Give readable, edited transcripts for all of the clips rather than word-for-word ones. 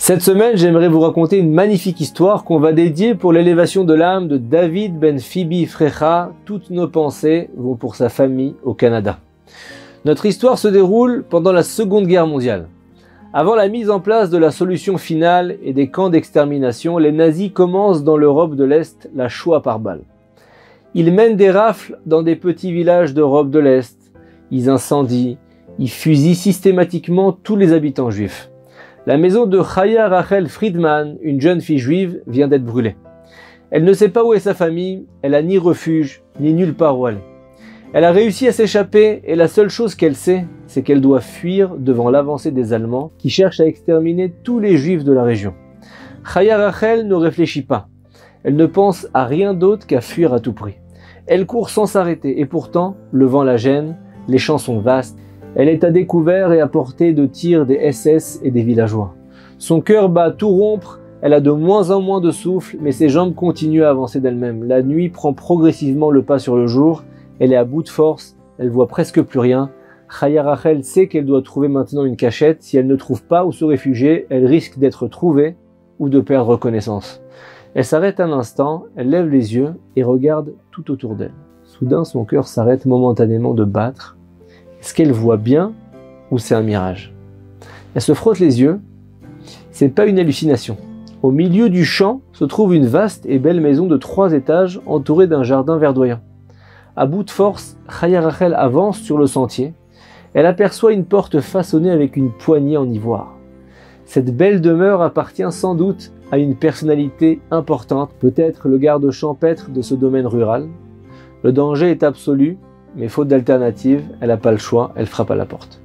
Cette semaine, j'aimerais vous raconter une magnifique histoire qu'on va dédier pour l'élévation de l'âme de David Ben Phoebe Frecha. Toutes nos pensées vont pour sa famille au Canada. Notre histoire se déroule pendant la Seconde Guerre mondiale. Avant la mise en place de la solution finale et des camps d'extermination, les nazis commencent dans l'Europe de l'Est la Shoah par balle. Ils mènent des rafles dans des petits villages d'Europe de l'Est. Ils incendient, ils fusillent systématiquement tous les habitants juifs. La maison de Chaya Rachel Friedman, une jeune fille juive, vient d'être brûlée. Elle ne sait pas où est sa famille, elle a ni refuge, ni nulle part où aller. Elle a réussi à s'échapper et la seule chose qu'elle sait, c'est qu'elle doit fuir devant l'avancée des Allemands qui cherchent à exterminer tous les juifs de la région. Chaya Rachel ne réfléchit pas. Elle ne pense à rien d'autre qu'à fuir à tout prix. Elle court sans s'arrêter et pourtant, le vent la gêne, les champs sont vastes. Elle est à découvert et à portée de tir des SS et des villageois. Son cœur bat à tout rompre, elle a de moins en moins de souffle, mais ses jambes continuent à avancer d'elles-mêmes. La nuit prend progressivement le pas sur le jour, elle est à bout de force, elle voit presque plus rien. Chaya Rachel sait qu'elle doit trouver maintenant une cachette. Si elle ne trouve pas où se réfugier, elle risque d'être trouvée ou de perdre connaissance. Elle s'arrête un instant, elle lève les yeux et regarde tout autour d'elle. Soudain, son cœur s'arrête momentanément de battre. Est-ce qu'elle voit bien ou c'est un mirage? Elle se frotte les yeux. C'est pas une hallucination. Au milieu du champ se trouve une vaste et belle maison de 3 étages entourée d'un jardin verdoyant. À bout de force, Chaya Rachel avance sur le sentier. Elle aperçoit une porte façonnée avec une poignée en ivoire. Cette belle demeure appartient sans doute à une personnalité importante, peut-être le garde champêtre de ce domaine rural. Le danger est absolu. Mais faute d'alternative, elle n'a pas le choix, elle frappe à la porte.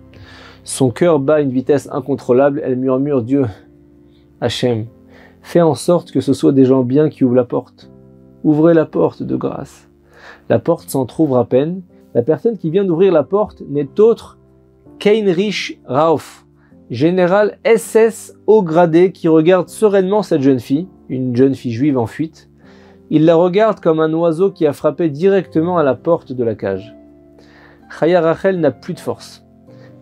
Son cœur bat à une vitesse incontrôlable, elle murmure « Dieu, Hachem, fais en sorte que ce soit des gens bien qui ouvrent la porte. Ouvrez la porte de grâce. » La porte s'entrouvre à peine. La personne qui vient d'ouvrir la porte n'est autre qu'Heinrich Rauf, général SS haut gradé qui regarde sereinement cette jeune fille, une jeune fille juive en fuite. Il la regarde comme un oiseau qui a frappé directement à la porte de la cage. Chaya Rachel n'a plus de force.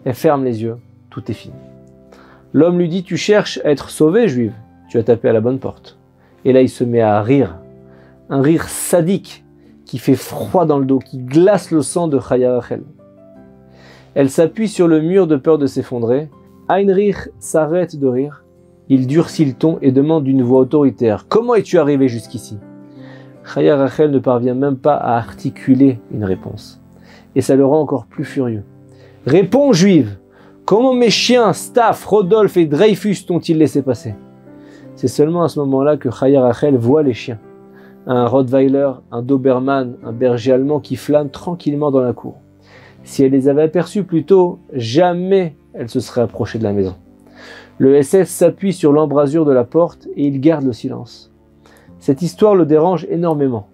Elle ferme les yeux. Tout est fini. L'homme lui dit « Tu cherches à être sauvée, juive. Tu as tapé à la bonne porte. » Et là, il se met à rire. Un rire sadique qui fait froid dans le dos, qui glace le sang de Chaya Rachel. Elle s'appuie sur le mur de peur de s'effondrer. Heinrich s'arrête de rire. Il durcit le ton et demande d'une voix autoritaire « Comment es-tu arrivé jusqu'ici ?» Chaya Rachel ne parvient même pas à articuler une réponse. Et ça le rend encore plus furieux. « Réponds, juive! Comment mes chiens, Staff, Rodolphe et Dreyfus t'ont-ils laissé passer ?» C'est seulement à ce moment-là que Chaya Rachel voit les chiens. Un Rottweiler, un Doberman, un berger allemand qui flâne tranquillement dans la cour. Si elle les avait aperçus plus tôt, jamais elle se serait approchée de la maison. Le SS s'appuie sur l'embrasure de la porte et il garde le silence. Cette histoire le dérange énormément.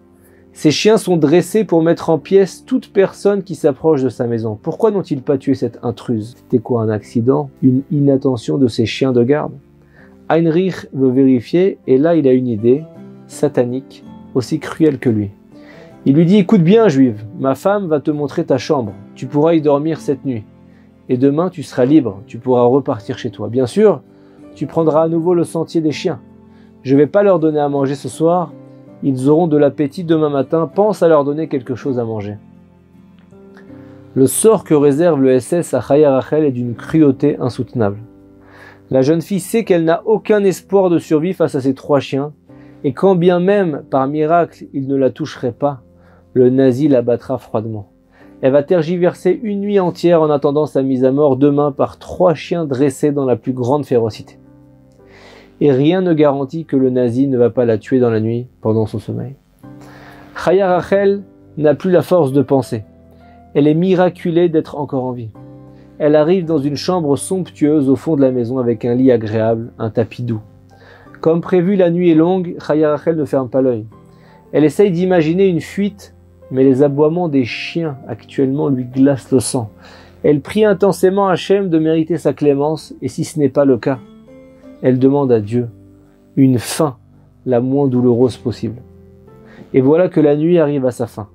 Ces chiens sont dressés pour mettre en pièces toute personne qui s'approche de sa maison. Pourquoi n'ont-ils pas tué cette intruse? C'était quoi, un accident? Une inattention de ces chiens de garde? Heinrich veut vérifier et là il a une idée, satanique, aussi cruelle que lui. Il lui dit « Écoute bien, juive, ma femme va te montrer ta chambre. Tu pourras y dormir cette nuit. Et demain tu seras libre, tu pourras repartir chez toi. Bien sûr, tu prendras à nouveau le sentier des chiens. Je ne vais pas leur donner à manger ce soir. Ils auront de l'appétit demain matin. Pense à leur donner quelque chose à manger. » Le sort que réserve le SS à Chaya Rachel est d'une cruauté insoutenable. La jeune fille sait qu'elle n'a aucun espoir de survie face à ces 3 chiens. Et quand bien même, par miracle, il ne la toucherait pas, le nazi l'abattra froidement. Elle va tergiverser une nuit entière en attendant sa mise à mort demain par 3 chiens dressés dans la plus grande férocité. Et rien ne garantit que le nazi ne va pas la tuer dans la nuit pendant son sommeil. Chaya Rachel n'a plus la force de penser. Elle est miraculée d'être encore en vie. Elle arrive dans une chambre somptueuse au fond de la maison avec un lit agréable, un tapis doux. Comme prévu, la nuit est longue, Chaya Rachel ne ferme pas l'œil. Elle essaye d'imaginer une fuite, mais les aboiements des chiens actuellement lui glacent le sang. Elle prie intensément Hachem de mériter sa clémence, et si ce n'est pas le cas, elle demande à Dieu une fin la moins douloureuse possible. Et voilà que la nuit arrive à sa fin.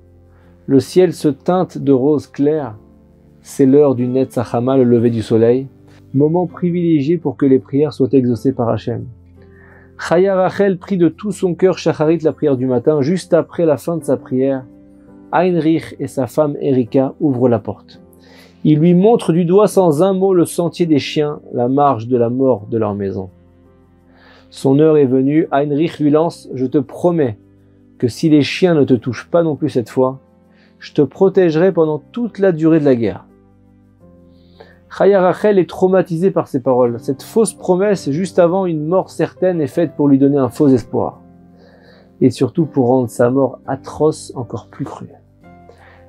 Le ciel se teinte de rose clair. C'est l'heure du Netz Hachama, le lever du soleil. moment privilégié pour que les prières soient exaucées par Hachem. Chaya Rachel prie de tout son cœur Shacharit, la prière du matin. Juste après la fin de sa prière, Heinrich et sa femme Erika ouvrent la porte. Ils lui montrent du doigt sans un mot le sentier des chiens, la marche de la mort de leur maison. Son heure est venue, Heinrich lui lance « Je te promets que si les chiens ne te touchent pas non plus cette fois, je te protégerai pendant toute la durée de la guerre. » Chaya Rachel est traumatisée par ces paroles. Cette fausse promesse, juste avant une mort certaine, est faite pour lui donner un faux espoir. Et surtout pour rendre sa mort atroce encore plus crue.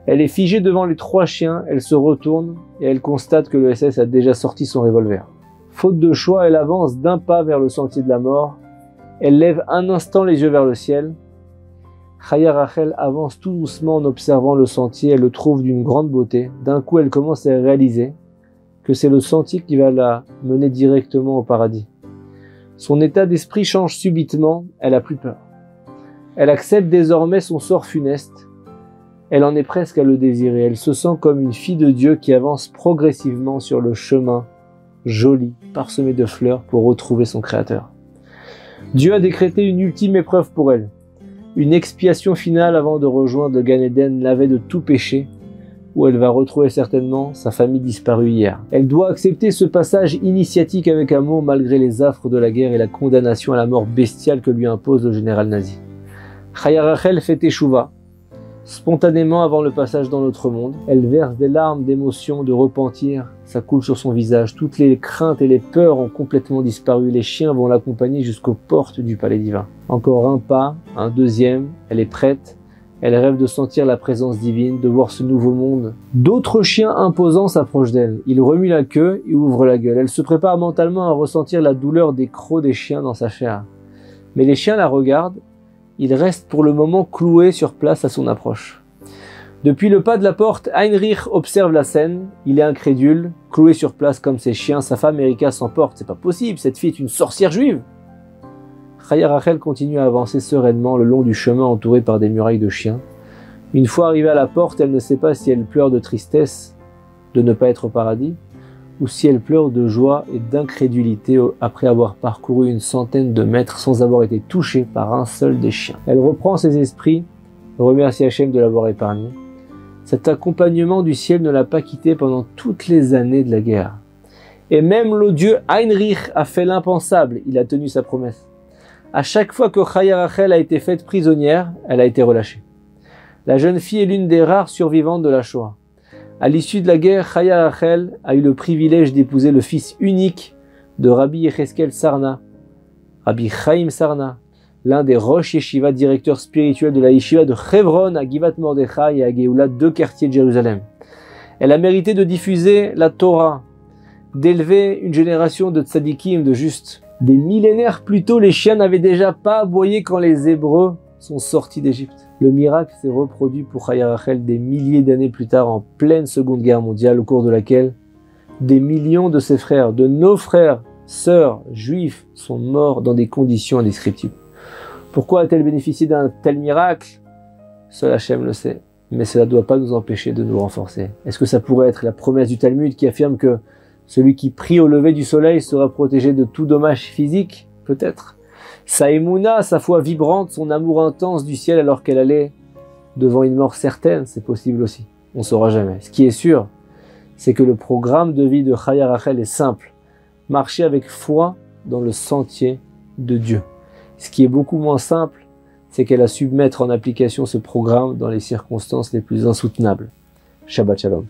Elle est figée devant les 3 chiens, elle se retourne et elle constate que le SS a déjà sorti son revolver. Faute de choix, elle avance d'un pas vers le sentier de la mort. Elle lève un instant les yeux vers le ciel. Chaya Rachel avance tout doucement en observant le sentier. Elle le trouve d'une grande beauté. D'un coup, elle commence à réaliser que c'est le sentier qui va la mener directement au paradis. Son état d'esprit change subitement. Elle a plus peur. Elle accepte désormais son sort funeste. Elle en est presque à le désirer. Elle se sent comme une fille de Dieu qui avance progressivement sur le chemin joli, parsemé de fleurs, pour retrouver son Créateur. Dieu a décrété une ultime épreuve pour elle, une expiation finale avant de rejoindre le Gan Eden lavé de tout péché, où elle va retrouver certainement sa famille disparue hier. Elle doit accepter ce passage initiatique avec amour malgré les affres de la guerre et la condamnation à la mort bestiale que lui impose le général nazi. Chaya Rachel fait teshuva. Spontanément avant le passage dans l'autre monde, elle verse des larmes d'émotion, de repentir, ça coule sur son visage, toutes les craintes et les peurs ont complètement disparu, les chiens vont l'accompagner jusqu'aux portes du palais divin. Encore un pas, un deuxième, elle est prête, elle rêve de sentir la présence divine, de voir ce nouveau monde. D'autres chiens imposants s'approchent d'elle, ils remuent la queue et ouvrent la gueule, elle se prépare mentalement à ressentir la douleur des crocs des chiens dans sa chair. Mais les chiens la regardent. Il reste pour le moment cloué sur place à son approche. Depuis le pas de la porte, Heinrich observe la scène. Il est incrédule, cloué sur place comme ses chiens. Sa femme Erika s'emporte. C'est pas possible, cette fille est une sorcière juive. Chaya Rachel continue à avancer sereinement le long du chemin entouré par des murailles de chiens. Une fois arrivée à la porte, elle ne sait pas si elle pleure de tristesse de ne pas être au paradis, ou si elle pleure de joie et d'incrédulité après avoir parcouru une centaine de mètres sans avoir été touchée par un seul des chiens. Elle reprend ses esprits, remercie Hachem de l'avoir épargnée. Cet accompagnement du ciel ne l'a pas quittée pendant toutes les années de la guerre. Et même l'odieux Heinrich a fait l'impensable, il a tenu sa promesse. À chaque fois que Chaya Rachel a été faite prisonnière, elle a été relâchée. La jeune fille est l'une des rares survivantes de la Shoah. À l'issue de la guerre, Chaya Rachel a eu le privilège d'épouser le fils unique de Rabbi Yecheskel Sarna, Rabbi Chaim Sarna, l'un des Rosh Yeshiva, directeurs spirituels de la Yeshiva de Hebron à Givat Mordechai et à Géoula, 2 quartiers de Jérusalem. Elle a mérité de diffuser la Torah, d'élever une génération de tzadikim, de justes. Des millénaires plus tôt, les chiens n'avaient déjà pas aboyé quand les Hébreux sont sortis d'Égypte. Le miracle s'est reproduit pour Chaya Rachel des milliers d'années plus tard, en pleine Seconde Guerre mondiale, au cours de laquelle des millions de ses frères, de nos frères, sœurs, juifs, sont morts dans des conditions indescriptibles. Pourquoi a-t-elle bénéficié d'un tel miracle? Seul Hachem le sait, mais cela ne doit pas nous empêcher de nous renforcer. Est-ce que ça pourrait être la promesse du Talmud qui affirme que celui qui prie au lever du soleil sera protégé de tout dommage physique? Peut-être. Sa émouna, sa foi vibrante, son amour intense du ciel alors qu'elle allait devant une mort certaine, c'est possible aussi. On ne saura jamais. Ce qui est sûr, c'est que le programme de vie de Chaya Rachel est simple. Marcher avec foi dans le sentier de Dieu. Ce qui est beaucoup moins simple, c'est qu'elle a su mettre en application ce programme dans les circonstances les plus insoutenables. Shabbat Shalom.